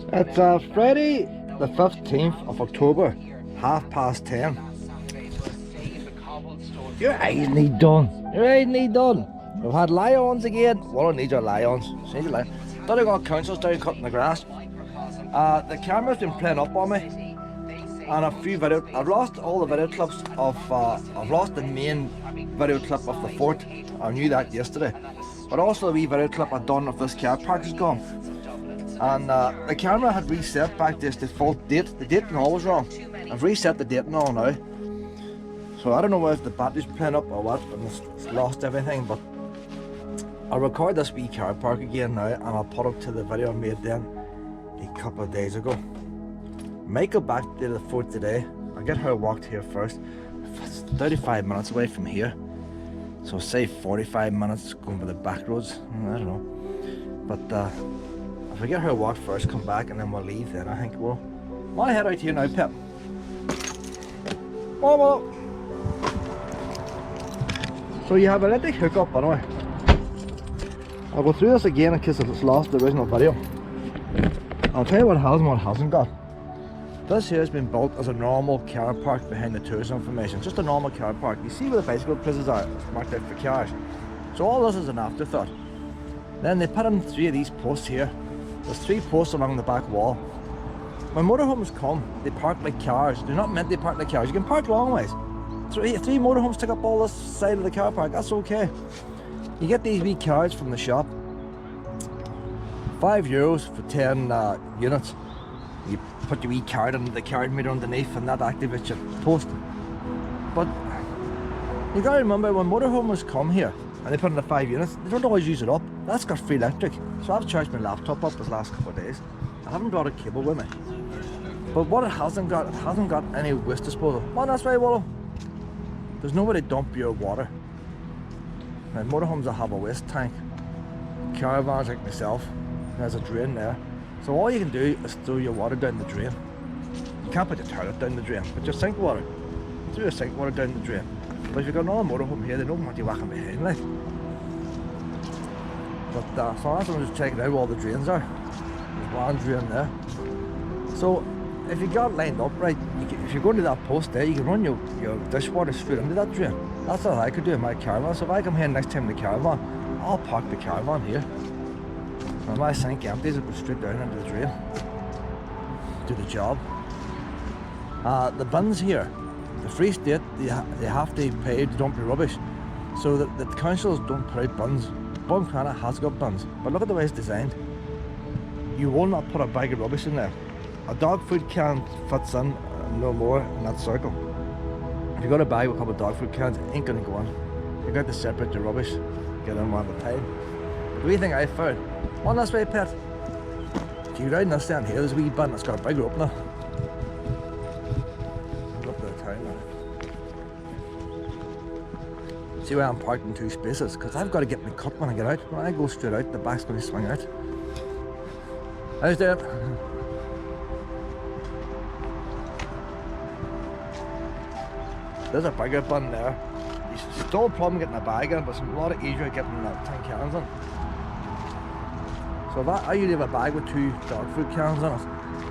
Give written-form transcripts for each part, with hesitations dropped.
It's Friday the 15th of October, 10:30. Your eyes need done. Your eyes need done. We've had lions again. Well, needs our lions. See the lion. Thought I got councils down cutting the grass. The camera's been playing up on me, and a few video. I've lost all the video clips of. I've lost the main video clip of the fort. I knew that yesterday, but also the wee video clip I'd done of this car park is gone. And the camera had reset back to its default date. The dating all was wrong. I've reset the dating all now. So I don't know if the battery's playing up or what, and it's lost everything, but I'll record this wee car park again now, and I'll put up to the video I made then a couple of days ago. Might go back to the fort today. I'll get her walked here first. It's 35 minutes away from here. So say 45 minutes going by the back roads. I don't know. But if I get her walked first, come back, and then we'll leave then, I think we'll. I'll head out here now, Pip. Oh, well. So you have an electric hookup anyway. I'll go through this again in case it's lost the original video. I'll tell you what has and what hasn't got. This here has been built as a normal car park behind the tourist information. Just a normal car park. You see where the bicycle places are? It's marked out for cars. So all this is an afterthought. Then they put in 3 of these posts here. There's 3 posts along the back wall. When motorhomes come, they park like cars. They're not meant to park like cars. You can park long ways. 3 motorhomes take up all this side of the car park. That's okay. You get these wee cards from the shop. €5 for 10 units. You put your wee card in the card meter underneath, and that activates your post. But you gotta remember, when motorhomes come here and they put in the 5 units, they don't always use it up. That's got free electric. So I've charged my laptop up this last couple of days. I haven't brought a cable with me. But what it hasn't got any waste disposal. Well, that's right, Wallow. There's nowhere to dump your water. Now, motorhomes will have a waste tank. Caravans like myself, there's a drain there. So all you can do is throw your water down the drain. You can't put your toilet down the drain, but your sink water. Throw your sink water down the drain. But if you've got another motorhome here, they don't want you whacking behind, like. But so that's what I'm just checking out where all the drains are. There's one drain there. So if you got it lined up right, if you're going to that post there, you can run your dishwater straight into that drain. That's what I could do in my caravan. So if I come here next time in the caravan, I'll park the caravan here. And my sink empties, it goes straight down into the drain. Do the job. The bins here, the Free State, they have to pay to dump your rubbish. So the councils don't put out bins. Buncrana has got bins, but look at the way it's designed. You will not put a bag of rubbish in there. A dog food can fits in no more in that circle. If you got a bag with a couple of dog food cans, it ain't gonna go in. You got to separate your rubbish, get in one at a time. But the wee thing I found, on this way, Pet, if you ride this down here, there's a wee bin that's got a bigger opener. Up to the town now. See why I'm parked in 2 spaces? Because I've got to get my cut when I get out. When I go straight out, the back's going to swing out. How's that? There's a bigger bin there. It's still a problem getting a bag in, but it's a lot easier getting 10 cans in. So I usually have a bag with 2 dog food cans in it.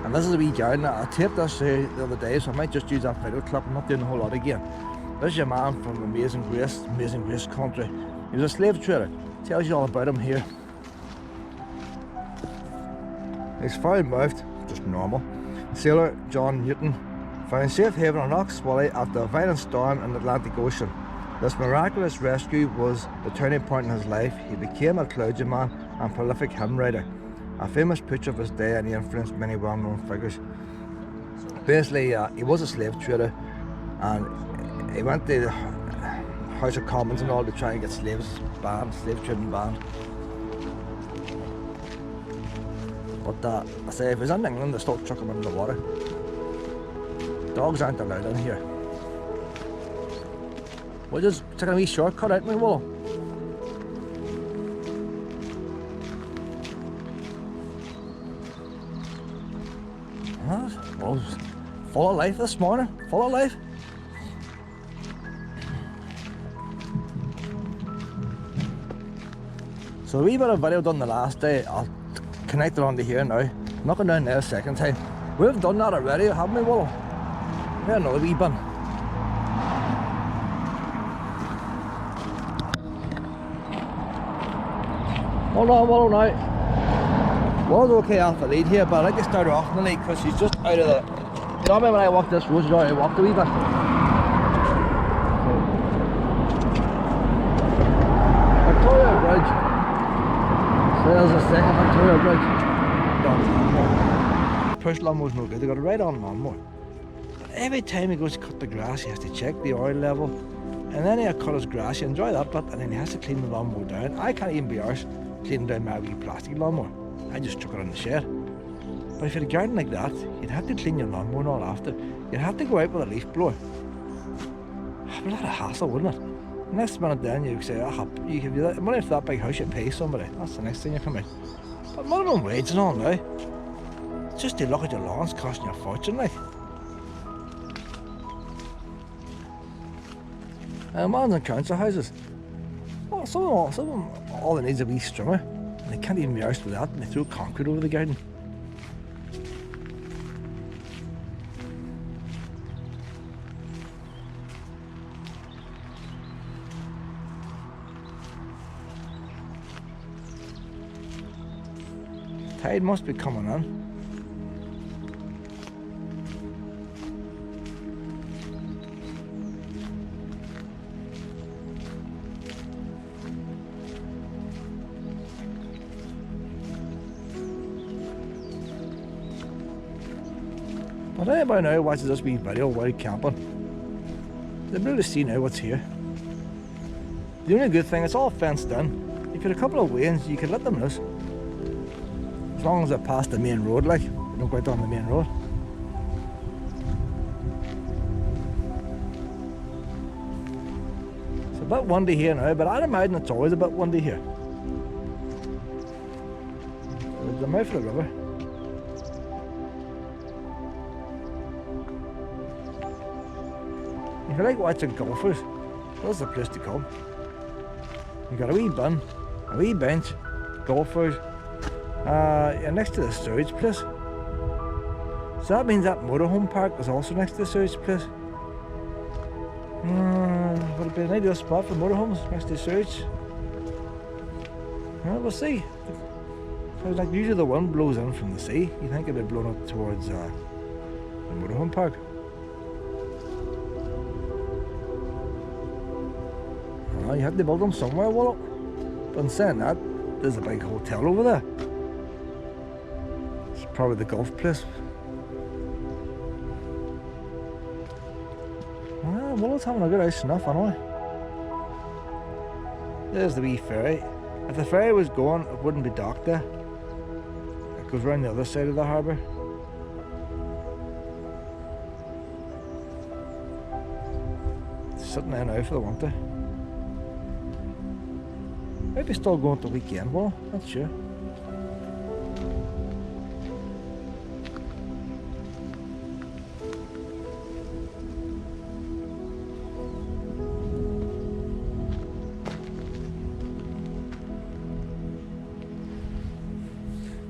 And this is a wee garden. I taped this the other day, so I might just use that video clip. I'm not doing a whole lot again. This is your man from Amazing Grace country. He was a slave trader. Tells you all about him here. He's foul-mouthed, just normal. Sailor John Newton found safe haven on Knox Swally after a violent storm in the Atlantic Ocean. This miraculous rescue was the turning point in his life. He became a clergyman and prolific hymn writer, a famous preacher of his day, and he influenced many well-known figures. Basically, he was a slave trader, and he went to the House of Commons and all to try and get slave trading banned. But I say, if he's in England, they still chuck him in the water. Dogs aren't allowed in here. We'll just take a wee shortcut out my wall. Oh, full of life this morning, full of life. So a wee bit of video done the last day, I'll connect it onto here now. Knocking down there a second time. We've done that already, haven't we, Willow? Here's another wee bin. Hold on, Willow now. Was okay off the lead here, but I like to start her off in the lead because she's just out of the... Normally when I walk this road, she's already walked a wee bit. Victoria Bridge. So there's a second Victoria Bridge. Done. Push lawnmower's no good, they got a right on lawnmower. Every time he goes to cut the grass, he has to check the oil level. And then he'll cut his grass, you enjoy that bit, and then he has to clean the lawnmower down. I can't even be arsed cleaning down my wee plastic lawnmower. I just chuck it in the shed. But if you had a garden like that, you'd have to clean your lawnmower and all after. You'd have to go out with a leaf blower. It'd be a lot of hassle, wouldn't it? Next minute then you say, you give you that money for that big house, you pay somebody. That's the next thing you come in. But minimum wage and all now. Just to look at your lawns costing you a fortune, like. Man's in council houses. Well, some of them, all they need is a wee strimmer. And they can't even be arsed with that, and they throw concrete over the garden. Tide must be coming in. But anybody now who watches this wee video while camping, they'll be able to see now what's here. The only good thing, it's all fenced in. If you had a couple of wains, you could let them loose. As long as they're past the main road, like, they don't go out on the main road. It's a bit windy here now, but I'd imagine it's always a bit windy here. There's the mouth of the river. If you like watching golfers, this is the place to come. You've got a wee bin, a wee bench, golfers, you're next to the storage place. So that means that motorhome park is also next to the storage place. Would it be an ideal spot for motorhomes next to the storage? Well, we'll see. So like usually the wind blows in from the sea. You think it'd be blown up towards the motorhome park. Well, you have to build them somewhere, well. But in saying that, there's a big hotel over there. It's probably the golf place. Well, it's having a good ice enough, anyway. There's the wee ferry. If the ferry was going, it wouldn't be docked there. It goes around the other side of the harbour. It's sitting there now for the winter. Maybe still going the weekend, well, not sure.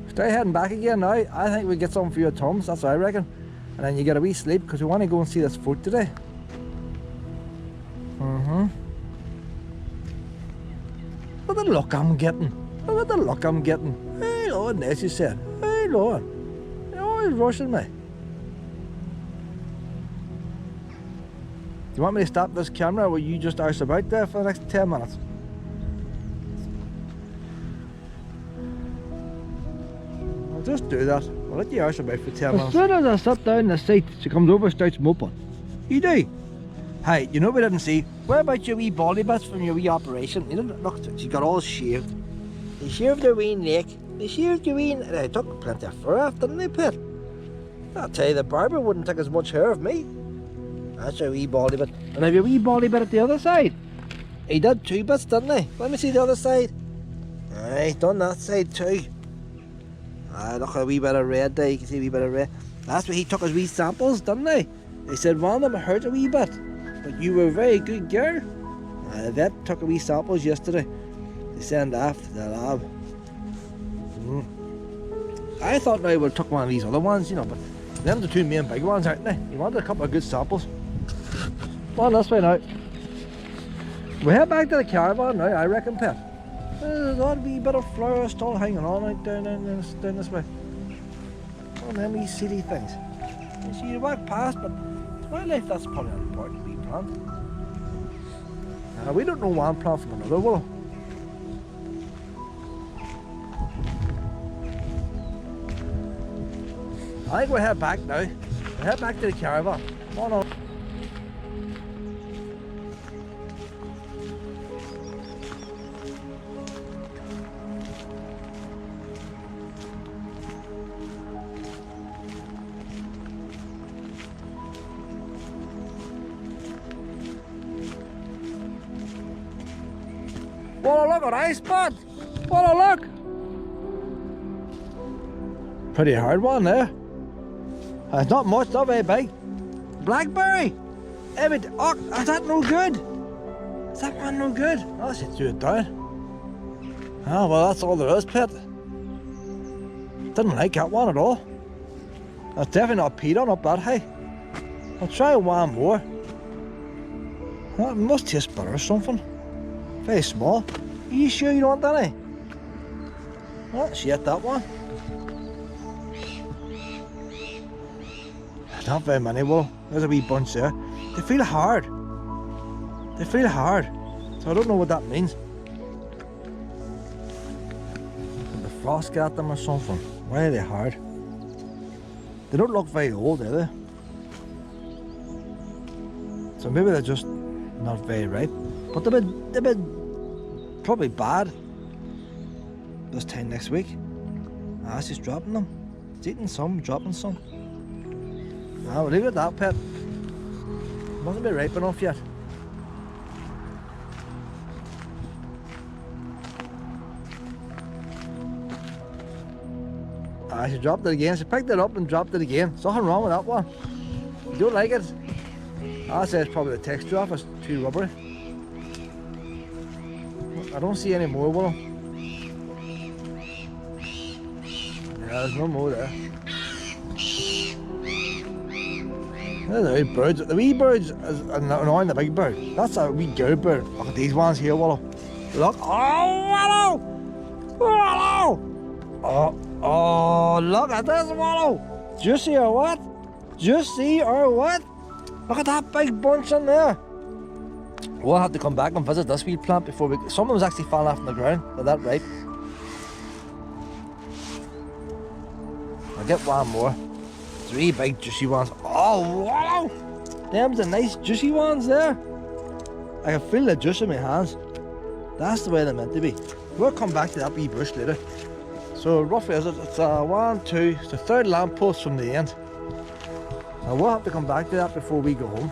Stay heading back again now. I think we get something for your Tums, that's what I reckon. And then you get a wee sleep because we want to go and see this fort today. Look at the look I'm getting. Look at the look I'm getting. Hey Lord, Nancy said. Hey Lord. You're always rushing me. Do you want me to stop this camera or will you just arse about there for the next 10 minutes? I'll just do that. I'll let you arse about for 10 minutes. As soon as I sit down in the seat, she comes over and starts moping. You do? Hey, you know we didn't see? Where about your wee baldy bits from your wee operation? You didn't look, she got all shaved. They shaved her wee neck. They shaved your wee... They took plenty of fur off, didn't they, Pet? I'll tell you, the barber wouldn't take as much hair of me. That's your wee baldy bit. And have your wee baldy bit at the other side? He did 2 bits, didn't he? Let me see the other side. Aye, done that side too. Look at a wee bit of red there, you can see a wee bit of red. That's where he took his wee samples, didn't he? They said one of them hurt a wee bit. But you were a very good girl. The vet took a wee samples yesterday. They sent off to the lab. I thought now he would have took one of these other ones, you know, but them the two main big ones, aren't they? He wanted a couple of good samples. Come on, this way now. We head back to the caravan now, I reckon, Pep. There's a wee bit of flowers still hanging on out down this way. Oh, them wee silly things. You see, you walk past, but wildlife, that's probably not important to be plant. We don't know one plant from another, will we? I think we'll head back now. We'll head back to the caravan. Come on. What a look at ice spot! What a look! Pretty hard one there. It's not much, not very big. Blackberry! Oh, is that no good? Is that one no good? Oh, let's do it down. Oh, well, that's all there is, Pet. Didn't like that one at all. That's definitely not peed on up that high. I'll try one more. Well, it must taste better or something. Very small. Are you sure you don't want that, eh? Oh, shit, that one. Not very many, well, there's a wee bunch there. They feel hard. They feel hard. So I don't know what that means. Did the frost get them or something? Why are they hard? They don't look very old, do they? So maybe they're just not very ripe. But they've been probably bad this time next week. It's just dropping them. It's eating some, dropping some. We'll leave it at that, Pet. Mustn't be ripe enough yet. She dropped it again. She picked it up and dropped it again. Something wrong with that one. You don't like it? I say it's probably the texture of it. It's too rubbery. I don't see any more, will I? Yeah, there's no more there. There's the wee birds. The wee birds is annoying the big bird. That's a wee good bird. Look at these ones here, Willow. Look. Oh, Willow! Willow! Oh, look at this, Willow! Juicy or what? Juicy or what? Look at that big bunch in there. We'll have to come back and visit this wee plant before we... Some of them's actually fallen off on the ground. They're that ripe. I'll get one more. Three big juicy ones. Oh, wow! Them's the nice juicy ones there. I can feel the juice in my hands. That's the way they're meant to be. We'll come back to that wee bush later. So roughly, it's it's the third lamppost from the end. Now we'll have to come back to that before we go home.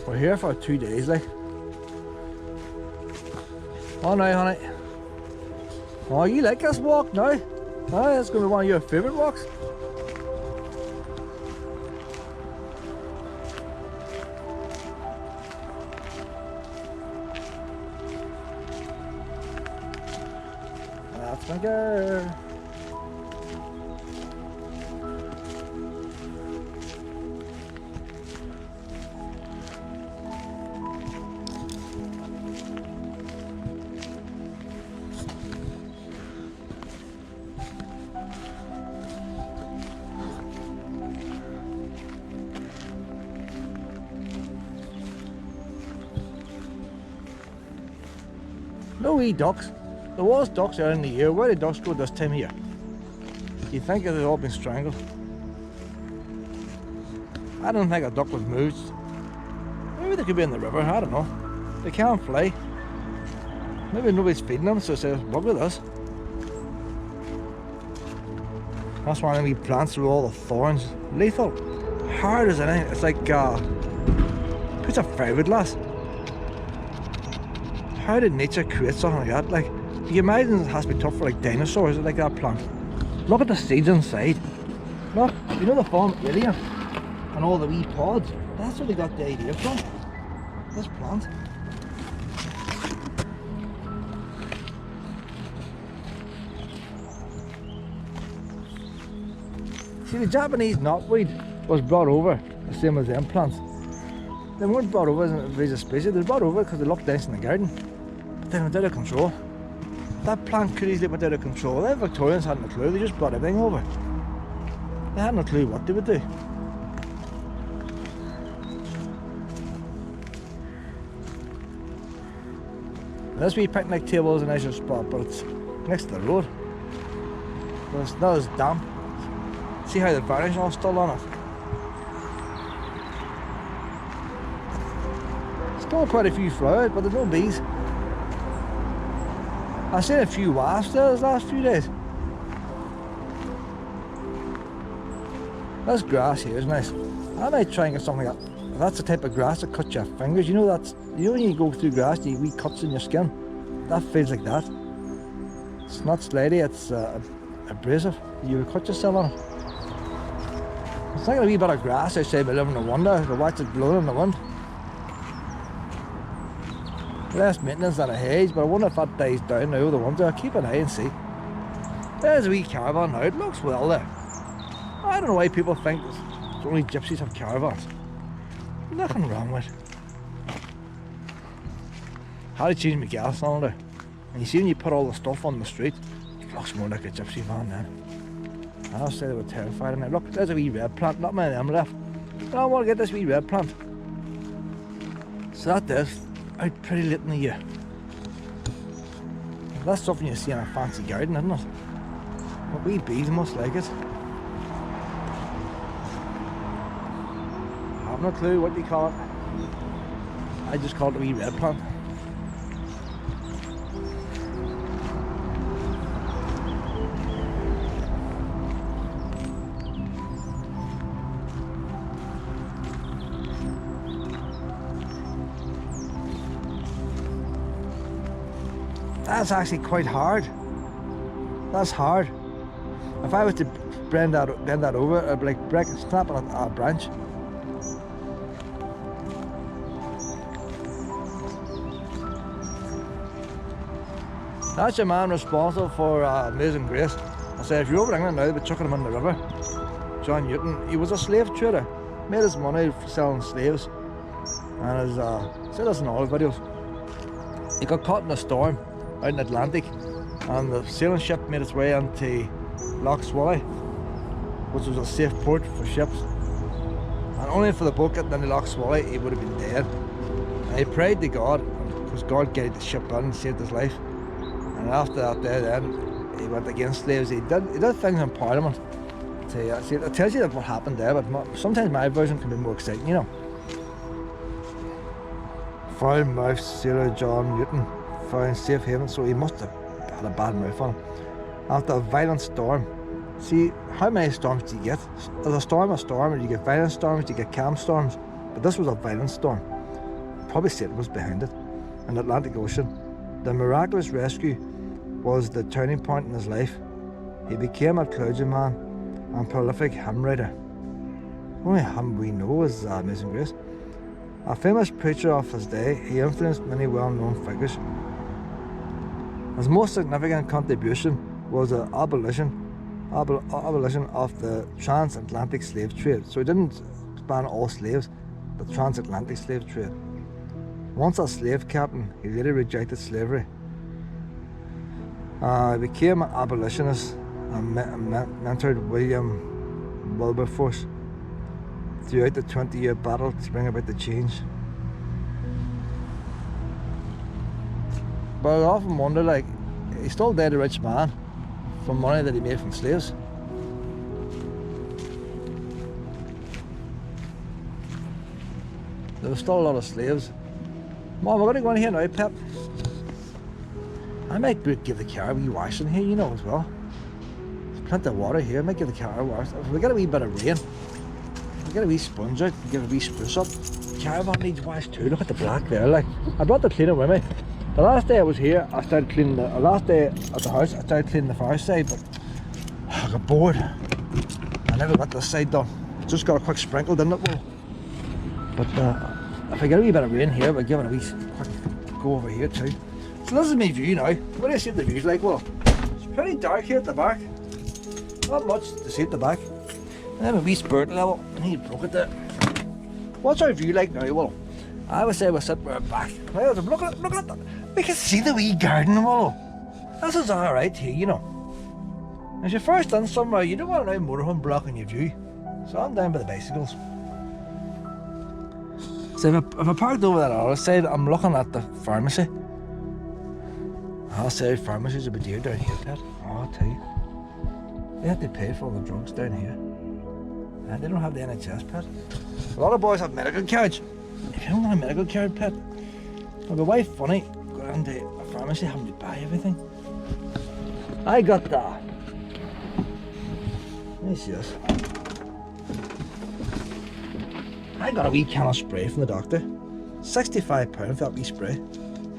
We're here for 2 days, like. Oh, now, honey. Oh, you like this walk now? Oh, that's going to be one of your favourite walks. That's my girl. No wee ducks. There was ducks out in the year. Where did ducks go this time of year? You'd think they'd all been strangled. I don't think a duck was moved. Maybe they could be in the river, I don't know. They can't fly. Maybe nobody's feeding them, so it says, look at this. That's why we plants through all the thorns. Lethal. Hard as anything. It's like puts a fiberglass. How did nature create something like that? Like, you imagine it has to be tough for like dinosaurs, like that plant. Look at the seeds inside. Look, you know the farm area and all the wee pods? That's where they got the idea from. This plant. See, the Japanese knotweed was brought over, the same as them plants. They weren't brought over as a invasive species, they were brought over because they looked nice in the garden. But they went out of control. That plant could easily went out of control. The Victorians hadn't a clue, they just brought everything over. They had no clue what they would do. This wee picnic table is a nicer spot, but it's next to the road. But it's not as damp. See how the varnish all still on it? Still quite a few flowers, but there's no bees. I've seen a few wasps there these last few days. This grass here is nice. I might try and get something like that. That's the type of grass that cuts your fingers. You know when you go through grass, you wee cuts in your skin. That feels like that. It's not slidey, it's abrasive. You would cut yourself on it. It's like a wee bit of grass outside my living wonder to watch it blowing in the wind. Less maintenance than a hedge, but I wonder if that dies down now with the winter. I'll keep an eye and see. There's a wee caravan now, it looks well there. I don't know why people think only gypsies have caravans. Nothing wrong with it. Had to change my gas cylinder. And you see when you put all the stuff on the street, it looks more like a gypsy van then. I'll say they were terrified of me. Look, there's a wee red plant, not many of them left. I want to get this wee red plant. So that is out pretty late in the year. That's something you see in a fancy garden, isn't it? But wee bees must like it. I have no clue what you call it. I just call it a wee red plant. That's actually quite hard. That's hard. If I was to bend that over, I'd be like snapping a branch. That's your man responsible for Amazing Grace. I said, if you're over England now, they'll be chucking him in the river. John Newton, he was a slave trader. Made his money selling slaves. And he said this in all his videos. He got caught in a storm out in the Atlantic, and the sailing ship made its way into Loch Swilly, which was a safe port for ships. And only for the boat getting into Loch Swilly, he would have been dead. And he prayed to God, because God guided the ship in and saved his life. And after that day then, he went against slaves. He did things in Parliament. See, it tells you what happened there, but sometimes my version can be more exciting, you know. Foul-mouthed sailor John Newton found safe haven, so he must have had a bad mouth on him. After a violent storm. See, how many storms do you get? There's a storm, or you get violent storms, you get calm storms. But this was a violent storm. Probably Satan was behind it. In the Atlantic Ocean. The miraculous rescue was the turning point in his life. He became a clergyman and prolific hymn writer. Only hymn we know is Amazing Grace. A famous preacher of his day, he influenced many well-known figures. His most significant contribution was the abolition of the transatlantic slave trade. So he didn't ban all slaves, the transatlantic slave trade. Once a slave captain, he later rejected slavery. He became an abolitionist and mentored William Wilberforce throughout the 20-year battle to bring about the change. But I often wonder, like, he still died a rich man from money that he made from slaves. There was still a lot of slaves. Mom, we're going to go in here now, Pep. I might give the car a wee wash in here, you know, as well. There's plenty of water here. I might give the car a wash. If we get a wee bit of rain, we get a wee sponge out, we get a wee spruce up. The caravan needs washed too. Look at the black there. Like, I brought the cleaner with me. The last day I was here, I started cleaning the last day at the house, I started cleaning the far side, but I got bored. I never got this side done. Just got a quick sprinkle, didn't it, Will? But if I get a wee bit of rain here, we'll give it a wee quick go over here too. So this is my view now. What do you see the view's like? Well, it's pretty dark here at the back. Not much to see at the back. Then a wee spirit level, and he broke it there. What's our view like now, Willow? I would say we're sitting with our back. Look at that. We can see the wee garden, Willow. This is alright here, you know. As you're first done somewhere, you don't want an motorhome blocking your view. So I'm down by the bicycles. So if I parked over that other side, I'm looking at the pharmacy. I'll say pharmacies are a bit dear down here, Pat. Oh, I'll tell you. They have to pay for all the drugs down here. And they don't have the NHS, Pat. A lot of boys have medical cards. If you don't have a medical card, Pat, it'll be way funny go down to a pharmacy having to buy everything. I got that. Let me see this. I got a wee can of spray from the doctor. £65 for that wee spray.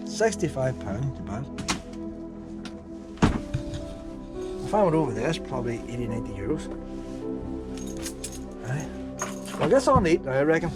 £65 to buy it. If I went over there, it's probably 80-90 euros. Right. Well, I guess I'll need now, I reckon.